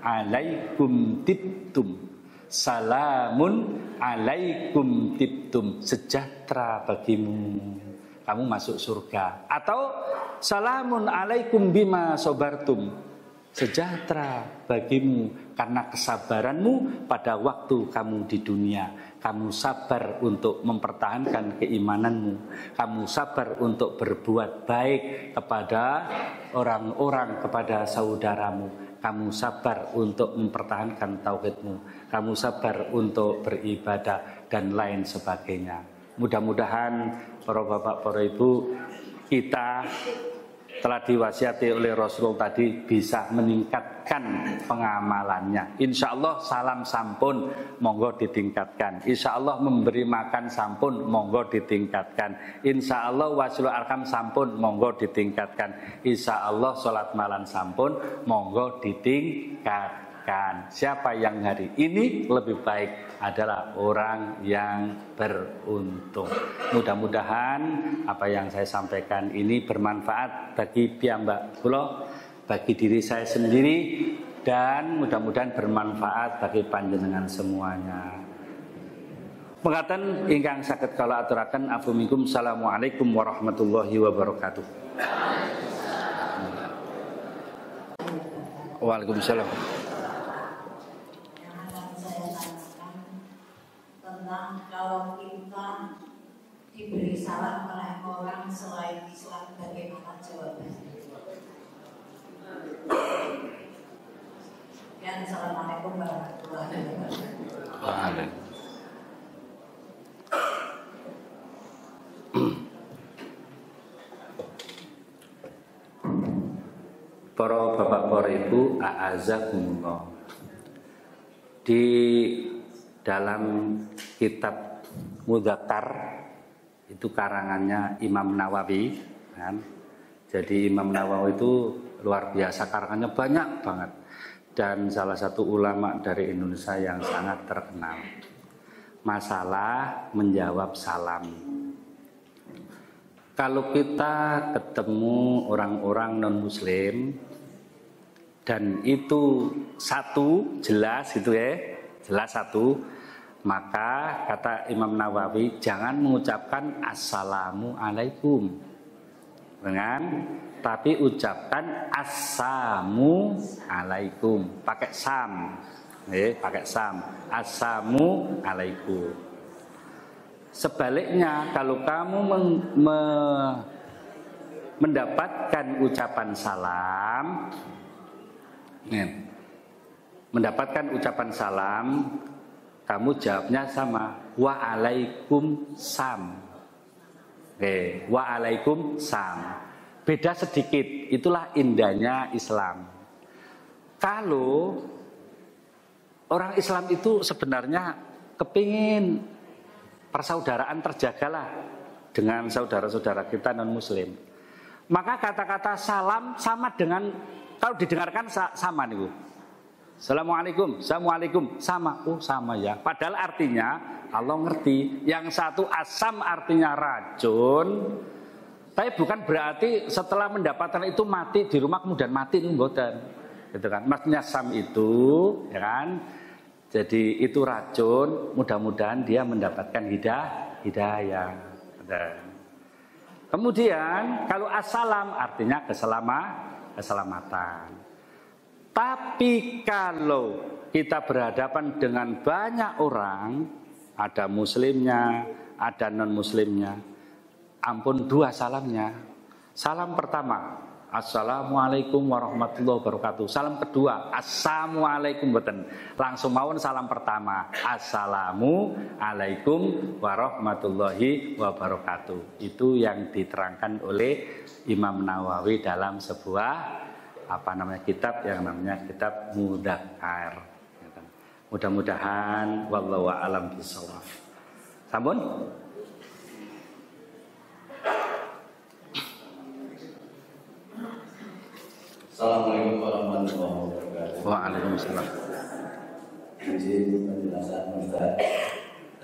alaikum tibtum. Salamun alaikum tibtum. Sejahtera bagimu, kamu masuk surga. Atau salamun alaikum bima sobartum. Sejahtera bagimu karena kesabaranmu pada waktu kamu di dunia. Kamu sabar untuk mempertahankan keimananmu. Kamu sabar untuk berbuat baik kepada orang-orang, kepada saudaramu. Kamu sabar untuk mempertahankan tauhidmu. Kamu sabar untuk beribadah dan lain sebagainya. Mudah-mudahan para bapak, para ibu, kita telah diwasiati oleh Rasulullah tadi bisa meningkatkan pengamalannya. Insya Allah salam sampun monggo ditingkatkan. Insya Allah memberi makan sampun monggo ditingkatkan. Insya Allah wasilul arham sampun monggo ditingkatkan. Insya Allah sholat malam sampun monggo ditingkatkan. Siapa yang hari ini lebih baik adalah orang yang beruntung. Mudah-mudahan apa yang saya sampaikan ini bermanfaat bagi piyambak kula, bagi diri saya sendiri, dan mudah-mudahan bermanfaat bagi panjenengan semuanya. Mengatakan ingkang saged kala aturaken afu minkum. Assalamualaikum warahmatullahi wabarakatuh. Waalaikumsalam. Kalau kita diberi salam oleh orang selain Islam, bagaimana jawabannya? Dan assalamualaikum warahmatullahi wabarakatuh. Para bapak, para ibu, a'azakumullah. Di dalam kitab Mudzakkar itu karangannya Imam Nawawi, kan? Jadi Imam Nawawi itu luar biasa, karangannya banyak banget, dan salah satu ulama dari Indonesia yang sangat terkenal. Masalah menjawab salam. Kalau kita ketemu orang-orang non-muslim dan itu satu jelas gitu ya, jelas satu, maka kata Imam Nawawi jangan mengucapkan assalamualaikum tapi ucapkan assamu alaikum, pakai sam, pakai sam, assamu alaikum. Sebaliknya kalau kamu mendapatkan ucapan salam, mendapatkan ucapan salam, kamu jawabnya sama, waalaikumsalam. Waalaikumsalam. Beda sedikit, itulah indahnya Islam. Kalau orang Islam itu sebenarnya kepingin persaudaraan terjagalah dengan saudara-saudara kita non-muslim. Maka kata-kata salam sama dengan, kalau didengarkan sama nih Bu. Assalamualaikum, assalamualaikum, sama, sama ya. Padahal artinya Allah ngerti. Yang satu asam artinya racun, tapi bukan berarti setelah mendapatkan itu mati di rumah kemudian mati, itu mboten, gitu kan? Maksudnya sam itu, ya kan? Jadi itu racun. Mudah-mudahan dia mendapatkan hidayah. Kemudian kalau assalam artinya keselamatan. Tapi kalau kita berhadapan dengan banyak orang, ada muslimnya, ada non-muslimnya, ampun dua salamnya. Salam pertama, assalamualaikum warahmatullahi wabarakatuh. Salam kedua, assalamualaikum, betul. Langsung mawon salam pertama, assalamualaikum warahmatullahi wabarakatuh. Itu yang diterangkan oleh Imam Nawawi dalam sebuah kitab yang namanya kitab Mudzakkar. Mudah-mudahan wallahu a'lam bishawab. Sampun? Assalamualaikum warahmatullahi wabarakatuh. Waalaikumsalam. Izin penjelasan Ustaz.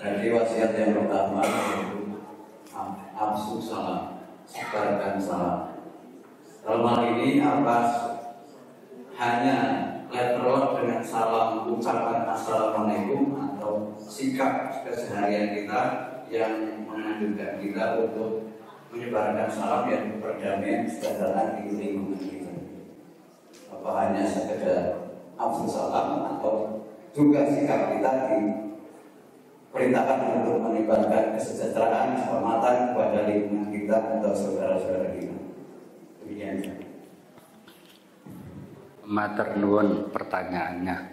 Dari wasiat yang pertama yaitu absu salam, sebarkan salam. Dalam hal ini apa hanya letter dengan salam ucapan assalamualaikum atau sikap keseharian kita yang menganjurkan kita untuk menyebarkan salam yang perdamaian sejahtera di lingkungan kita. Apa hanya sekedar afdhu salam atau juga sikap kita diperintahkan untuk menyebarkan kesejahteraan, keselamatan kepada lingkungan kita atau saudara-saudara kita. Demikian. Matur nuwun pertanyaannya.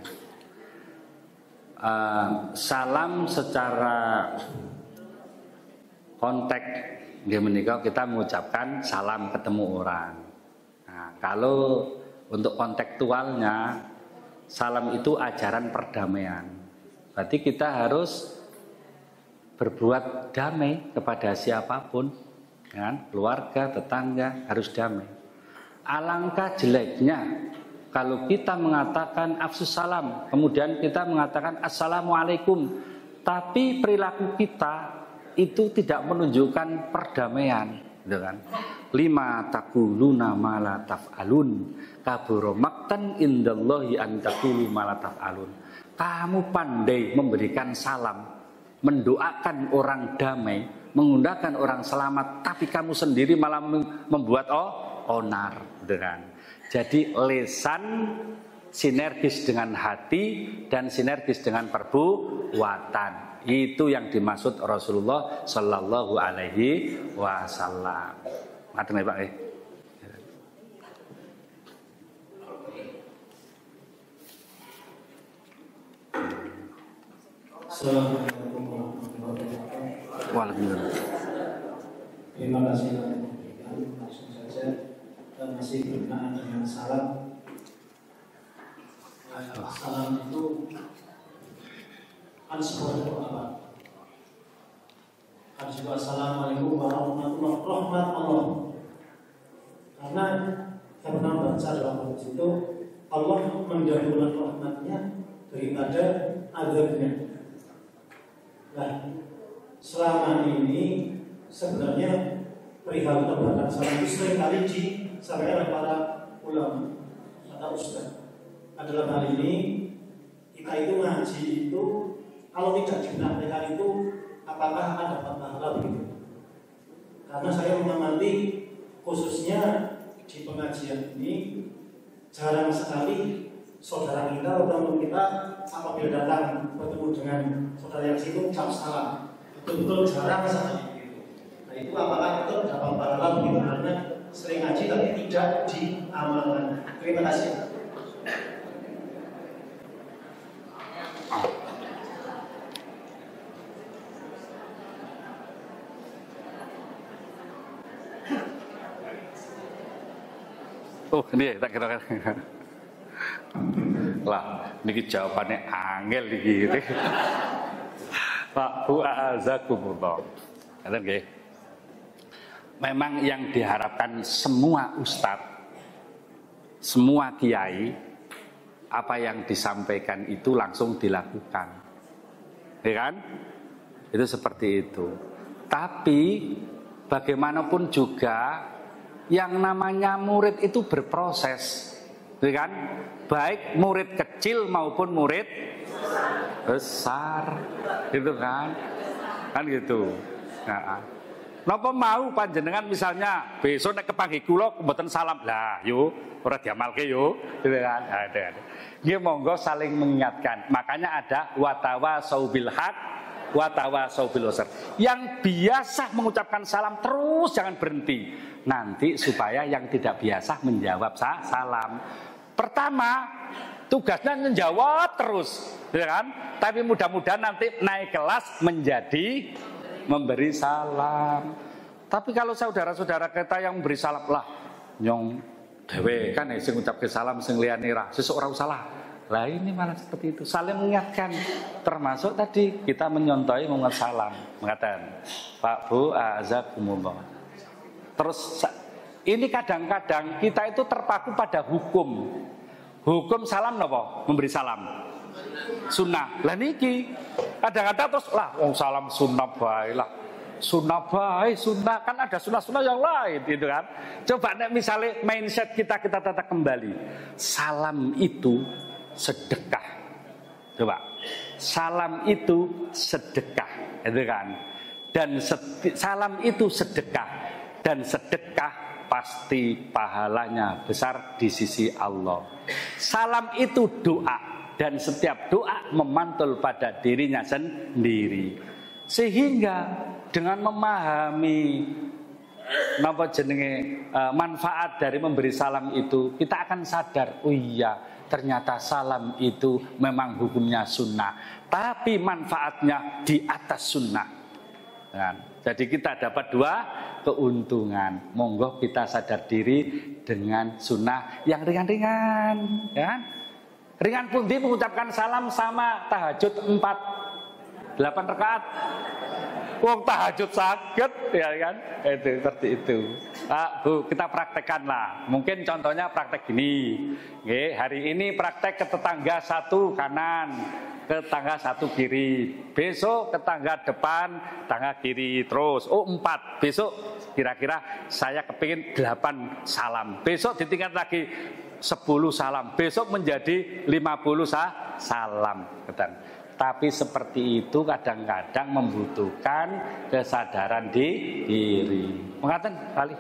Salam secara konteks nggih menika kita mengucapkan salam ketemu orang. Nah, kalau untuk kontekstualnya salam itu ajaran perdamaian. Berarti kita harus berbuat damai kepada siapapun, kan? Keluarga, tetangga harus damai. Alangkah jeleknya kalau kita mengatakan afsus salam, kemudian kita mengatakan assalamualaikum, tapi perilaku kita itu tidak menunjukkan perdamaian, gitu kan? Lima taquluna ma la taf'alun, kabura maqtan indallahi an taqulu ma la taf'alun. Kamu pandai memberikan salam, mendoakan orang damai, mengundangkan orang selamat, tapi kamu sendiri malah membuat onar, gitu kan? Jadi lisan sinergis dengan hati dan sinergis dengan perbuatan. Itu yang dimaksud Rasulullah Sallallahu Alaihi Wasallam. Ngaten Pak. Assalamualaikum warahmatullahi wabarakatuh. Waalaikumsalam. Terima kasih telah memberikan langsung saja dan masih berkenaan dengan salam. Salam itu kan sebuah doa. Kan sebuah assalamualaikum warahmatullahi wabarakatuh. Karena saya pernah baca dalam hadis itu Allah mendahulukan rahmatnya daripada azabnya. Nah, selama ini sebenarnya perihal perbuatan salam itu seringkali disampaikan oleh para ulama atau ustaz. Adalah hal ini kita itu ngaji itu kalau tidak dipraktikkan itu apakah akan dapat pahala begitu? Karena saya mengamati khususnya di pengajian ini jarang sekali saudara kita atau teman kita apabila datang bertemu dengan saudara yang situ ucap salam, betul-betul jarang sekali. Nah itu apakah itu dapat pahala begitu? Karena sering ngaji tapi tidak diamalkan. Terima kasih. Oh ini tak kira lah, niki jawabannya angel iki. Pak Bu azakumullah. Ngaten nggih. Memang yang diharapkan semua ustadz, semua kiai, apa yang disampaikan itu langsung dilakukan. Ya kan? Itu seperti itu. Tapi bagaimanapun juga yang namanya murid itu berproses, ya kan? Baik murid kecil maupun murid besar, gitu kan? Kan gitu. Nah, napa mau panjenengan misalnya besok nek kepanggih kula mboten salam lah, yo ora diamalke yo, gitu kan? Ada. Nggih monggo saling mengingatkan. Makanya ada watawasau bil haq, watawasau bil wasr. Yang biasa mengucapkan salam terus jangan berhenti. Nanti supaya yang tidak biasa menjawab salam. Pertama, tugasnya menjawab terus, ya kan? Tapi mudah-mudahan nanti naik kelas menjadi memberi salam. Tapi kalau saudara-saudara kita yang memberi salam lah, nyong dewe kan sing ngucapke salam sing liyane ra, sesuk ora salah. Lah ini malah seperti itu, saling mengingatkan. Termasuk tadi kita menyontohi mengucap salam, mengatakan, Pak Bu azakumullah. Terus ini kadang-kadang kita itu terpaku pada hukum. Hukum salam napa? Memberi salam. Sunnah. Lah niki kadang-kadang terus lah wong salam sunnah bae lah. Sunnah bae, sunnah kan ada sunnah-sunnah yang lain gitu kan. Coba nek misalnya mindset kita tata kembali. Salam itu sedekah. Coba, salam itu sedekah, itu kan? Dan salam itu sedekah, dan sedekah pasti pahalanya besar di sisi Allah. Salam itu doa, dan setiap doa memantul pada dirinya sendiri. Sehingga dengan memahami manfaat dari memberi salam itu, kita akan sadar, oh iya, ternyata salam itu memang hukumnya sunnah, tapi manfaatnya di atas sunnah. Jadi kita dapat dua keuntungan. Monggo kita sadar diri dengan sunnah yang ringan-ringan, ya. Ringan pun dia mengucapkan salam sama tahajud 8 rakaat. Wong tahajud sakit, ya kan? Itu seperti itu. Bu, kita praktekkanlah. Mungkin contohnya praktek gini. Oke, hari ini praktek ke tetangga satu kanan, ke tetangga satu kiri. Besok ke tetangga depan, tetangga kiri terus. Oh 4. Besok kira-kira saya kepingin 8 salam. Besok ditingkat lagi 10 salam. Besok menjadi 50 salam. Tapi seperti itu kadang-kadang membutuhkan kesadaran diri. Mengatakan kali.